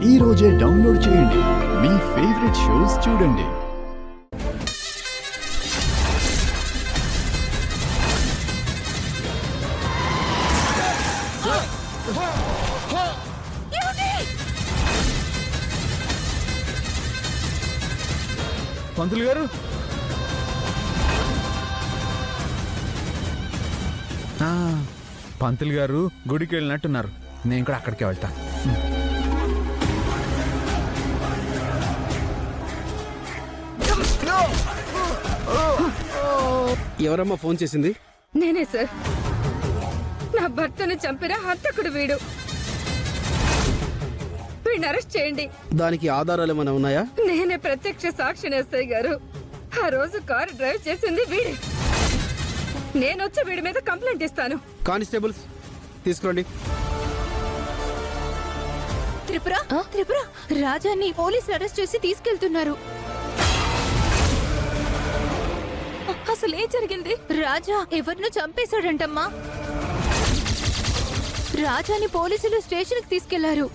ఈ రోజే డౌన్లోడ్ చేయండి. మీ ఫేవరెట్ షోస్ చూడండి. పంతులు గారు, పంతులు గారు గుడికి వెళ్ళినట్టున్నారు. నేను కూడా అక్కడికే వెళ్తాను. ఎవరమ్మా ఫోన్ చేసింది? నేనే సార్. నా భర్తను చంపిన హంతకుడు వీడు. వీడిని అరెస్ట్ చేయండి. దానికి ఆధారాలు ఏమైనా ఉన్నాయా? నేనే ప్రత్యక్ష సాక్షిని ఎస్ఐ గారు. ఆ రోజు కారు డ్రైవ్ చేసింది వీడే. నేనొచ్చి వీడి మీద కంప్లైంట్ ఇస్తాను. కానిస్టేబుల్స్ తీసుకురండి. త్రిపుర, రాజాని పోలీసులు అరెస్ట్ చేసి తీసుకెళ్తున్నారు. అసలు ఏం జరిగింది? రాజా ఎవరినో చంపేశాడంటమ్మా. రాజాని పోలీసులు స్టేషన్కి తీసుకెళ్లారు.